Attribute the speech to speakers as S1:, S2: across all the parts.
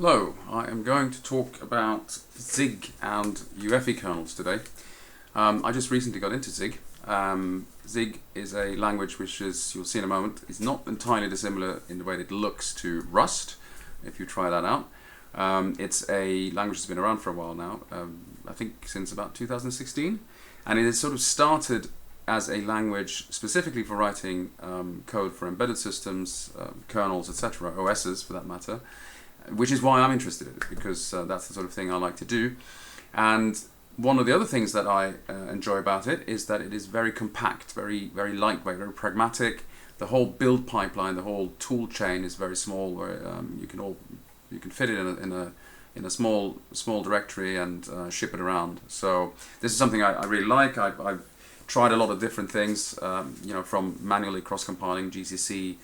S1: Hello, I am going to talk about Zig and Uefi kernels today. I just recently got into Zig. Zig is a language which, as you'll see in a moment, is not entirely dissimilar in the way that it looks to Rust, if you try that out. It's a language that's been around for a while now, I think since about 2016, and it has sort of started as a language specifically for writing code for embedded systems, kernels, etc., OSs for that matter, which is why I'm interested in it, because that's the sort of thing I like to do. And one of the other things that I enjoy about it is that it is very compact, very lightweight, very pragmatic. The whole build pipeline, the whole tool chain is very small, where you can fit it in a small directory and ship it around. So this is something I really like. I've tried a lot of different things, from manually cross-compiling GCC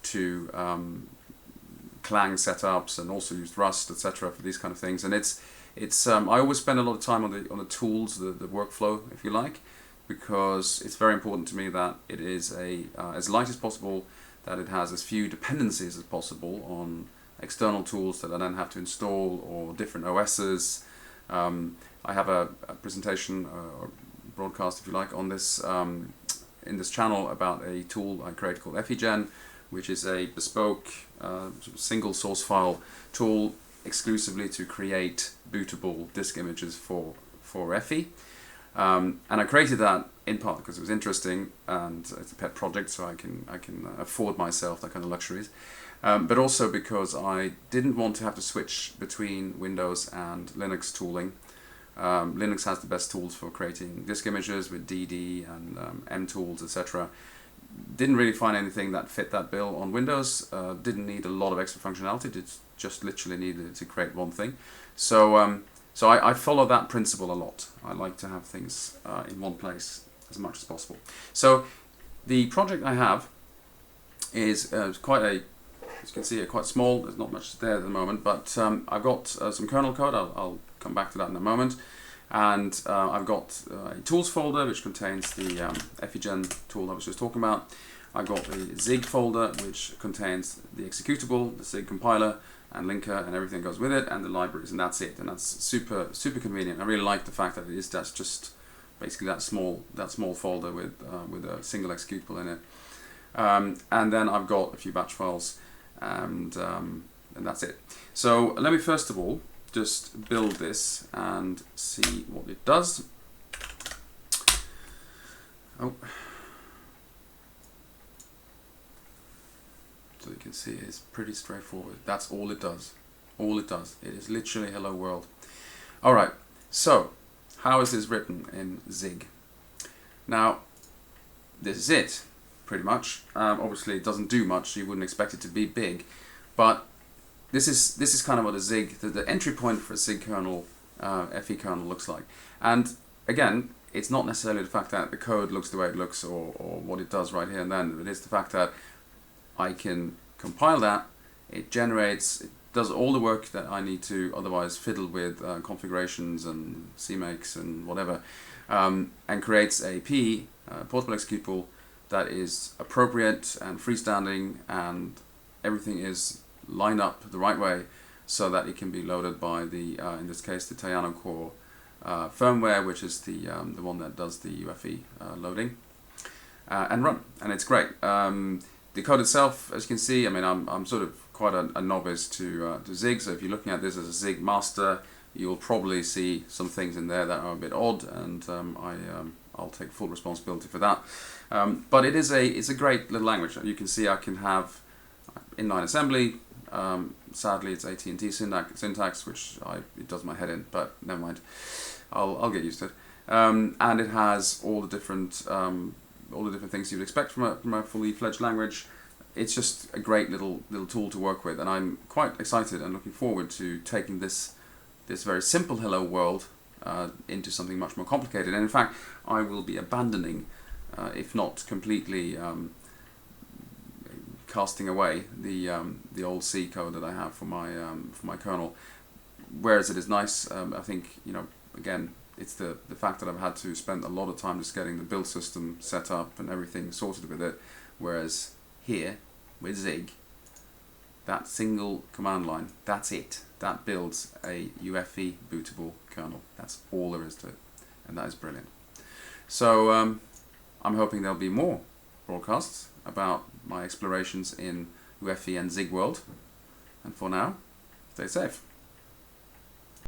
S1: to Clang setups, and also used Rust, etc. for these kind of things. And it's I always spend a lot of time on the tools, the workflow, if you like, because it's very important to me that it is as light as possible, that it has as few dependencies as possible on external tools that I then have to install, or different OSs. I have a presentation or broadcast, if you like, on this in this channel about a tool I created called Uefi-Zig, which is a bespoke sort of single source file tool exclusively to create bootable disk images for Uefi. And I created that in part because it was interesting, and it's a pet project, so I can afford myself that kind of luxuries. But also because I didn't want to have to switch between Windows and Linux tooling. Linux has the best tools for creating disk images with DD and mtools, etc. Didn't really find anything that fit that bill on Windows. Didn't need a lot of extra functionality. Just literally needed to create one thing. So I follow that principle a lot. I like to have things in one place as much as possible. So the project I have is quite a, as you can see, quite small. There's not much there at the moment, but I've got some kernel code. I'll come back to that in a moment. And I've got a tools folder which contains the Uefi-Zig tool I was just talking about. I've got the Zig folder which contains the executable, the Zig compiler and linker, and everything goes with it, and the libraries, and that's it. And that's super convenient. I really like the fact that that's just basically that small folder with a single executable in it. And then I've got a few batch files, and that's it. So let me first of all just build this and see what it does. Oh, so you can see it's pretty straightforward. That's all it does. All it does. It is literally hello world. All right. So how is this written in Zig? Now, this is it, pretty much. Obviously, it doesn't do much. So you wouldn't expect it to be big, but this is kind of what a Zig, the entry point for a Zig kernel, Uefi kernel looks like. And again, it's not necessarily the fact that the code looks the way it looks, or what it does right here and then. It is the fact that I can compile that, it does all the work that I need to otherwise fiddle with configurations and CMakes and whatever, and creates a portable executable that is appropriate and freestanding, and everything is lined up the right way so that it can be loaded by the, in this case, the Tayano Core firmware, which is the one that does the Uefi loading, and run, and it's great. The code itself, as you can see, I mean, I'm sort of quite a novice to Zig, so if you're looking at this as a Zig master, you'll probably see some things in there that are a bit odd, and I'll take full responsibility for that. But it's a great little language. You can see I can have inline assembly. Sadly, it's AT&T syntax, which it does my head in, but never mind. I'll get used to it. And it has all the different things you'd expect from a fully fledged language. It's just a great little tool to work with, and I'm quite excited and looking forward to taking this very simple hello world into something much more complicated. And in fact, I will be abandoning, if not completely casting away the old C code that I have for my kernel. Whereas it is nice, I think, again, it's the fact that I've had to spend a lot of time just getting the build system set up and everything sorted with it. Whereas here with Zig, that single command line, that's it. That builds a Uefi bootable kernel. That's all there is to it, and that is brilliant. So I'm hoping there'll be more broadcasts about my explorations in Uefi and Zig World. And for now, stay safe.